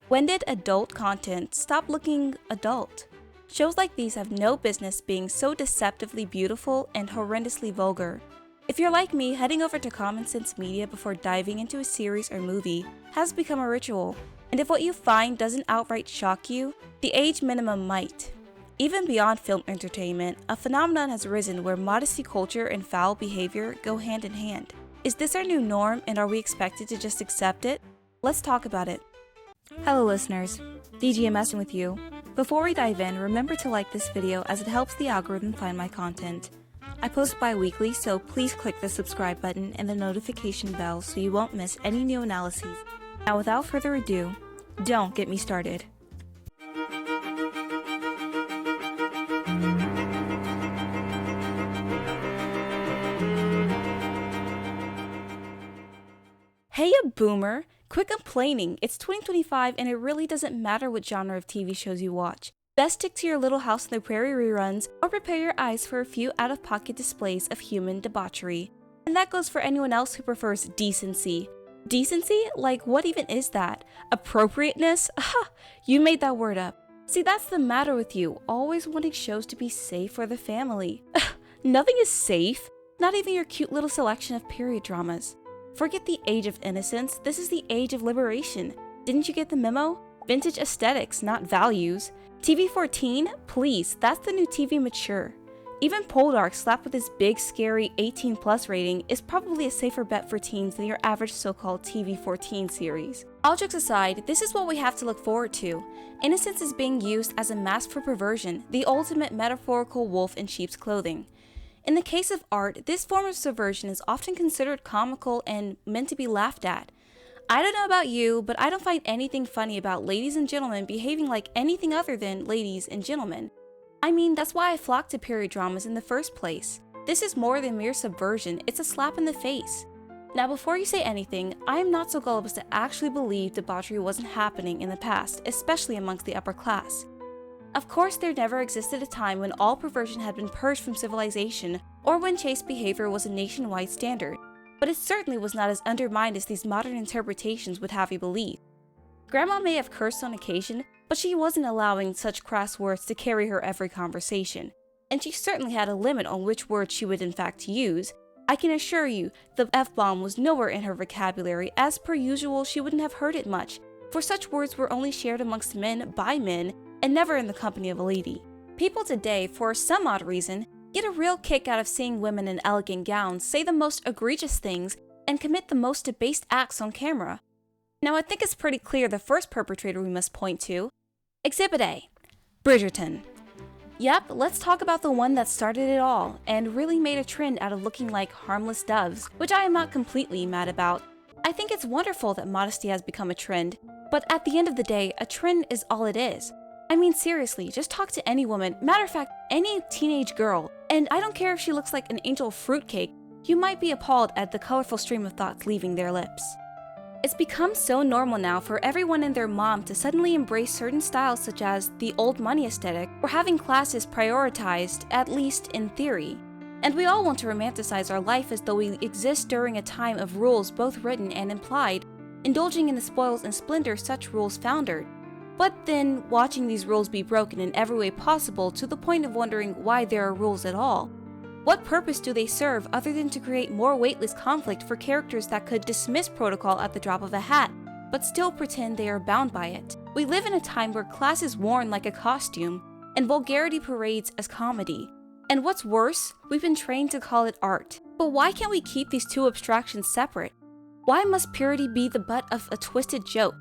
When did adult content stop looking adult? Shows like these have no business being so deceptively beautiful and horrendously vulgar. If you're like me, heading over to Common Sense Media before diving into a series or movie has become a ritual. And if what you find doesn't outright shock you, the age minimum might. Even beyond film entertainment, a phenomenon has risen where modesty culture and foul behavior go hand in hand. Is this our new norm, and are we expected to just accept it? Let's talk about it. Hello listeners, DGMSing with you. Before we dive in, remember to like this video as it helps the algorithm find my content. I post bi-weekly, so please click the subscribe button and the notification bell so you won't miss any new analyses. Now without further ado, don't get me started. Hey you boomer! Quit complaining, it's 2025 and it really doesn't matter what genre of TV shows you watch. Best stick to your Little House on the Prairie reruns, or prepare your eyes for a few out-of-pocket displays of human debauchery. And that goes for anyone else who prefers decency. Decency? Like, what even is that? Appropriateness? Aha! You made that word up. See, that's the matter with you, always wanting shows to be safe for the family. Nothing is safe, not even your cute little selection of period dramas. Forget the age of innocence, this is the age of liberation. Didn't you get the memo? Vintage aesthetics, not values. TV 14? Please, that's the new TV mature. Even Poldark slapped with his big, scary 18+ rating is probably a safer bet for teens than your average so-called TV 14 series. All jokes aside, this is what we have to look forward to. Innocence is being used as a mask for perversion, the ultimate metaphorical wolf in sheep's clothing. In the case of art, this form of subversion is often considered comical and meant to be laughed at. I don't know about you, but I don't find anything funny about ladies and gentlemen behaving like anything other than ladies and gentlemen. I mean, that's why I flock to period dramas in the first place. This is more than mere subversion, it's a slap in the face. Now before you say anything, I am not so gullible to actually believe debauchery wasn't happening in the past, especially amongst the upper class. Of course, there never existed a time when all perversion had been purged from civilization, or when chaste behavior was a nationwide standard, but it certainly was not as undermined as these modern interpretations would have you believe. Grandma may have cursed on occasion, but she wasn't allowing such crass words to carry her every conversation, and she certainly had a limit on which words she would in fact use. I can assure you, the F-bomb was nowhere in her vocabulary. As per usual, she wouldn't have heard it much, for such words were only shared amongst men by men, and never in the company of a lady. People today, for some odd reason, get a real kick out of seeing women in elegant gowns say the most egregious things and commit the most debased acts on camera. Now I think it's pretty clear the first perpetrator we must point to. Exhibit A. Bridgerton. Yep, let's talk about the one that started it all, and really made a trend out of looking like harmless doves, which I am not completely mad about. I think it's wonderful that modesty has become a trend, but at the end of the day, a trend is all it is. I mean seriously, just talk to any woman, matter of fact, any teenage girl, and I don't care if she looks like an angel fruitcake, you might be appalled at the colorful stream of thoughts leaving their lips. It's become so normal now for everyone and their mom to suddenly embrace certain styles such as the old money aesthetic, or having classes prioritized, at least in theory. And we all want to romanticize our life as though we exist during a time of rules both written and implied, indulging in the spoils and splendor such rules foundered. But then watching these rules be broken in every way possible to the point of wondering why there are rules at all. What purpose do they serve other than to create more weightless conflict for characters that could dismiss protocol at the drop of a hat, but still pretend they are bound by it? We live in a time where class is worn like a costume, and vulgarity parades as comedy. And what's worse, we've been trained to call it art. But why can't we keep these two abstractions separate? Why must purity be the butt of a twisted joke?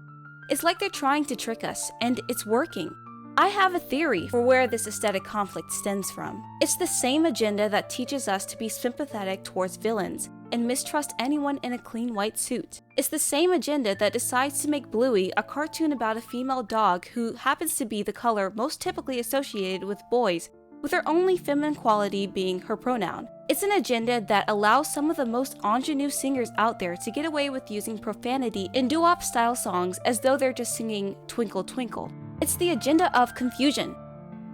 It's like they're trying to trick us, and it's working. I have a theory for where this aesthetic conflict stems from. It's the same agenda that teaches us to be sympathetic towards villains and mistrust anyone in a clean white suit. It's the same agenda that decides to make Bluey a cartoon about a female dog who happens to be the color most typically associated with boys, with her only feminine quality being her pronoun. It's an agenda that allows some of the most ingenue singers out there to get away with using profanity in doo-wop style songs as though they're just singing Twinkle Twinkle. It's the agenda of confusion,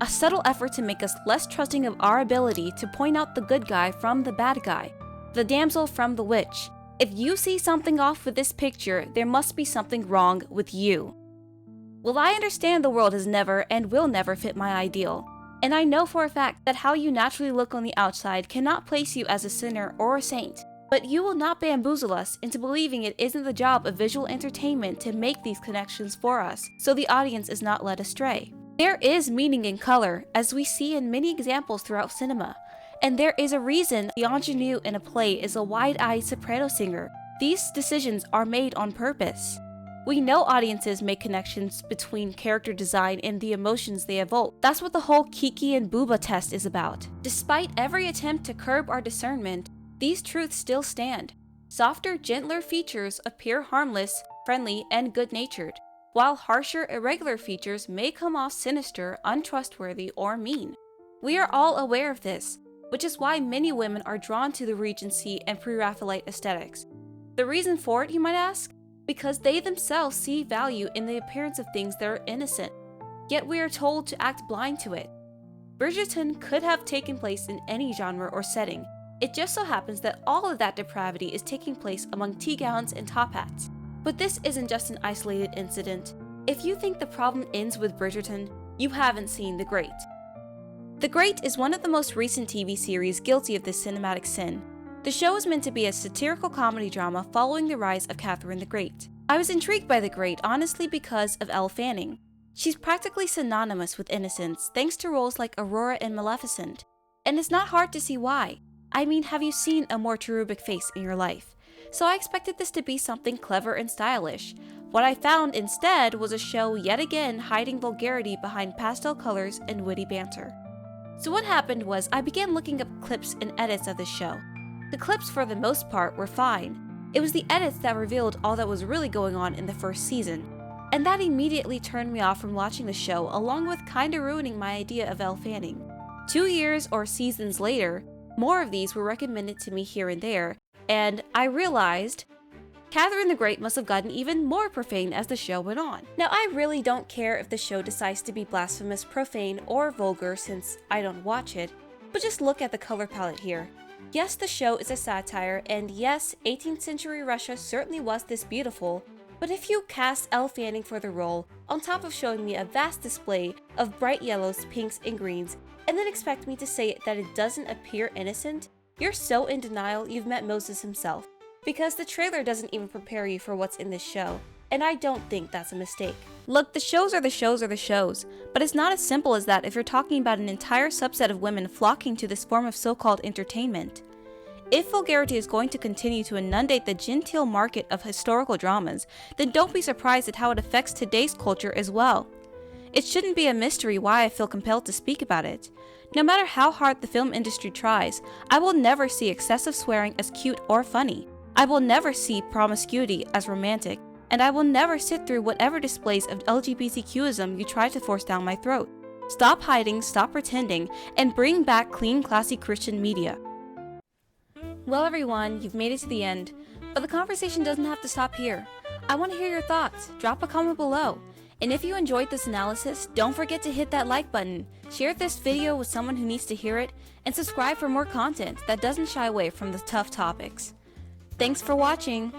a subtle effort to make us less trusting of our ability to point out the good guy from the bad guy, the damsel from the witch. If you see something off with this picture, there must be something wrong with you. Well, I understand the world has never and will never fit my ideal. And I know for a fact that how you naturally look on the outside cannot place you as a sinner or a saint. But you will not bamboozle us into believing it isn't the job of visual entertainment to make these connections for us, so the audience is not led astray. There is meaning in color, as we see in many examples throughout cinema. And there is a reason the ingenue in a play is a wide-eyed soprano singer. These decisions are made on purpose. We know audiences make connections between character design and the emotions they evoke. That's what the whole Kiki and Booba test is about. Despite every attempt to curb our discernment, these truths still stand. Softer, gentler features appear harmless, friendly, and good-natured, while harsher, irregular features may come off sinister, untrustworthy, or mean. We are all aware of this, which is why many women are drawn to the Regency and Pre-Raphaelite aesthetics. The reason for it, you might ask? Because they themselves see value in the appearance of things that are innocent, yet we are told to act blind to it. Bridgerton could have taken place in any genre or setting. It just so happens that all of that depravity is taking place among tea gowns and top hats. But this isn't just an isolated incident. If you think the problem ends with Bridgerton, you haven't seen The Great. The Great is one of the most recent TV series guilty of this cinematic sin. The show is meant to be a satirical comedy drama following the rise of Catherine the Great. I was intrigued by The Great honestly because of Elle Fanning. She's practically synonymous with innocence thanks to roles like Aurora in Maleficent. And it's not hard to see why. I mean, have you seen a more cherubic face in your life? So I expected this to be something clever and stylish. What I found instead was a show yet again hiding vulgarity behind pastel colors and witty banter. So what happened was I began looking up clips and edits of the show. The clips for the most part were fine. It was the edits that revealed all that was really going on in the first season. And that immediately turned me off from watching the show, along with kinda ruining my idea of Elle Fanning. 2 years or seasons later, more of these were recommended to me here and there, and I realized Catherine the Great must have gotten even more profane as the show went on. Now, I really don't care if the show decides to be blasphemous, profane, or vulgar since I don't watch it, but just look at the color palette here. Yes, the show is a satire, and yes, 18th century Russia certainly was this beautiful, but if you cast Elle Fanning for the role, on top of showing me a vast display of bright yellows, pinks, and greens, and then expect me to say that it doesn't appear innocent, you're so in denial you've met Moses himself. Because the trailer doesn't even prepare you for what's in this show, and I don't think that's a mistake. Look, the shows are the shows, but it's not as simple as that if you're talking about an entire subset of women flocking to this form of so-called entertainment. If vulgarity is going to continue to inundate the genteel market of historical dramas, then don't be surprised at how it affects today's culture as well. It shouldn't be a mystery why I feel compelled to speak about it. No matter how hard the film industry tries, I will never see excessive swearing as cute or funny. I will never see promiscuity as romantic, and I will never sit through whatever displays of LGBTQism you try to force down my throat. Stop hiding, stop pretending, and bring back clean, classy Christian media. Well everyone, you've made it to the end, but the conversation doesn't have to stop here. I want to hear your thoughts. Drop a comment below. And if you enjoyed this analysis, don't forget to hit that like button, share this video with someone who needs to hear it, and subscribe for more content that doesn't shy away from the tough topics. Thanks for watching!